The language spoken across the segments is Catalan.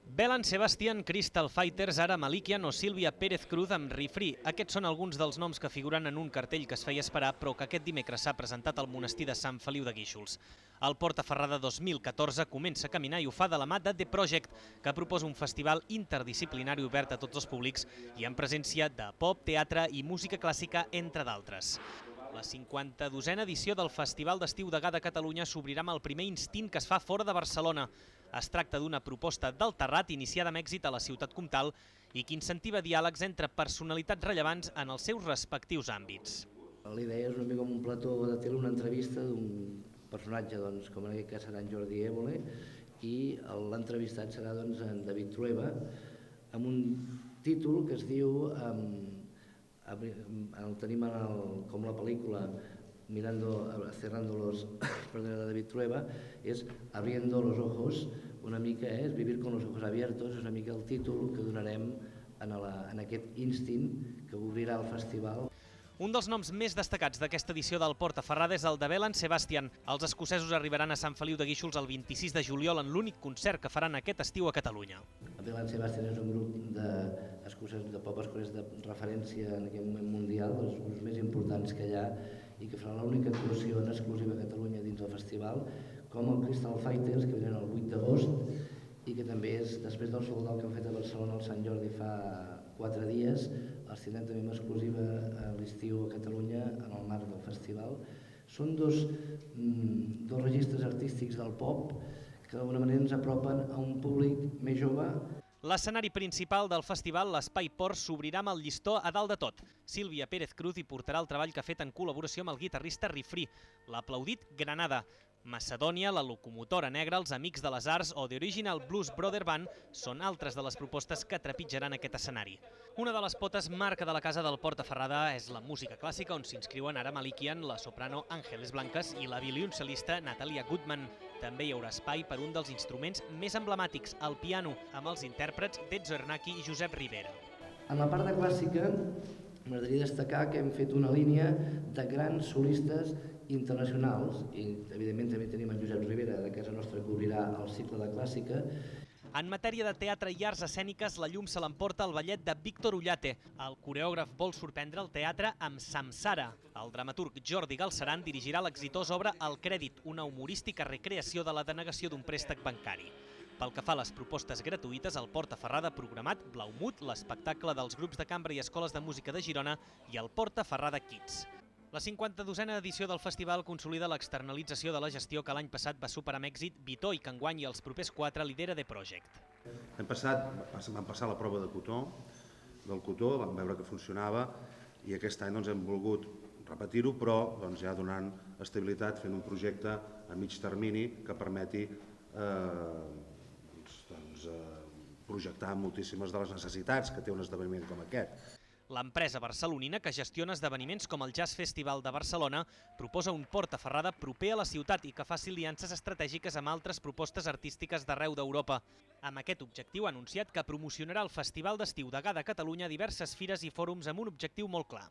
Belen Sebastian, Crystal Fighters, Ara Malikian o Sílvia Pérez Cruz amb Refree. Aquests són alguns dels noms que figuren en un cartell que es feia esperar, però que aquest dimecres s'ha presentat al monestir de Sant Feliu de Guíxols. El Portaferrada 2014 comença a caminar i ho fa de la mà de The Project, que proposa un festival interdisciplinari obert a tots els públics i en presència de pop, teatre i música clàssica, entre d'altres. La 52a edició del Festival d'Estiu Degà de Catalunya s'obrirà amb el primer Instint, que es fa fora de Barcelona. Es tracta d'una proposta del Terrat iniciada amb èxit a la ciutat comtal i que incentiva diàlegs entre personalitats rellevants en els seus respectius àmbits. La idea és una mica com un plató de tele, una entrevista d'un personatge, com en aquest cas serà en Jordi Évole, i l'entrevistat serà en David Trueba, amb un títol que es diu, el tenim com la pel·lícula cerrando los de David Trueba, és Abriendo los ojos, una mica és Vivir con los ojos abiertos, és una mica el títol que donarem en aquest Instint que obrirà el festival. Un dels noms més destacats d'aquesta edició del Portaferrada és el de Belen Sebastian. Els escocesos arribaran a Sant Feliu de Guíxols el 26 de juliol en l'únic concert que faran aquest estiu a Catalunya. El Belen Sebastian és un grup de pop escocès de referència en aquest moment mundial, dels grups més importants que hi ha, i que farà l'única actuació en exclusiva a Catalunya dins del festival, com el Crystal Fighters, que venen el 8 d'agost, i que també és, després del soldau que han fet a Barcelona al Sant Jordi fa 4 dies, els tindrem també en exclusiva a l'estiu a Catalunya en el marc del festival. Són dos registres artístics del pop que d'alguna manera ens apropen a un públic més jove. L'escenari principal del festival, l'Espai Port, s'obrirà amb el llistó a dalt de tot. Sílvia Pérez Cruz hi portarà el treball que ha fet en col·laboració amb el guitarrista Refree, l'aplaudit Granada, Macedònia, la Locomotora Negra, els Amics de les Arts o The Original Blues Brother Band són altres de les propostes que trepitjaran aquest escenari. Una de les potes marca de la casa del Portaferrada és la música clàssica, on s'inscriuen Ara Malikian, la soprano Ángeles Blancas i la violoncel·lista Natalia Goodman. També hi haurà espai per un dels instruments més emblemàtics, el piano, amb els intèrprets d'Ezzo Ernacchi i Josep Rivera. En la part de clàssica m'agradaria destacar que hem fet una línia de grans solistes internacionals i evidentment també tenim en Josep Rivera de casa nostra que obrirà el cicle de clàssica. En matèria de teatre i arts escèniques, la llum se l'emporta el ballet de Víctor Ullate. El coreògraf vol sorprendre el teatre amb Samsara. El dramaturg Jordi Galceran dirigirà l'exitosa obra El Crèdit, una humorística recreació de la denegació d'un préstec bancari. Pel que fa a les propostes gratuïtes, el Portaferrada ha programat Blaumut, l'espectacle dels grups de cambra i escoles de música de Girona, i el Portaferrada Kids. La 52a edició del festival consolida l'externalització de la gestió que l'any passat va superar amb èxit Vitó i que enguany i els propers 4 lidera The Project. L'any passat vam passar la prova del cotó, vam veure que funcionava i aquest any hem volgut repetir-ho, però ja donant estabilitat, fent un projecte a mig termini que permeti projectar moltíssimes de les necessitats que té un esdeveniment com aquest. L'empresa barcelonina, que gestiona esdeveniments com el Jazz Festival de Barcelona, proposa un Portaferrada proper a la ciutat i que faci aliances estratègiques amb altres propostes artístiques d'arreu d'Europa. Amb aquest objectiu ha anunciat que promocionarà el Festival d'Estiu Degà de Catalunya a diverses fires i fòrums amb un objectiu molt clar.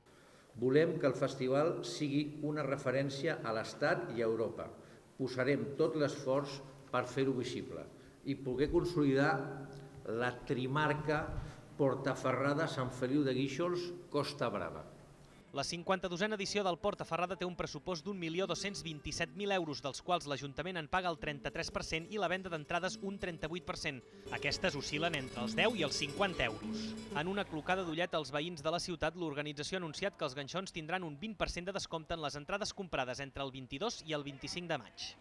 Volem que el festival sigui una referència a l'Estat i a Europa. Posarem tot l'esforç per fer-ho visible i poder consolidar la trimarca Portaferrada Sant Feliu de Guíxols Costa Brava. La 52a edició del Portaferrada té un pressupost d'1.227.000 euros, dels quals l'Ajuntament en paga el 33% i la venda d'entrades un 38%. Aquestes oscil·len entre els 10 i els 50 euros. En una clocada d'ullet als veïns de la ciutat, l'organització ha anunciat que els ganxons tindran un 20% de descompte en les entrades comprades entre el 22 i el 25 de maig.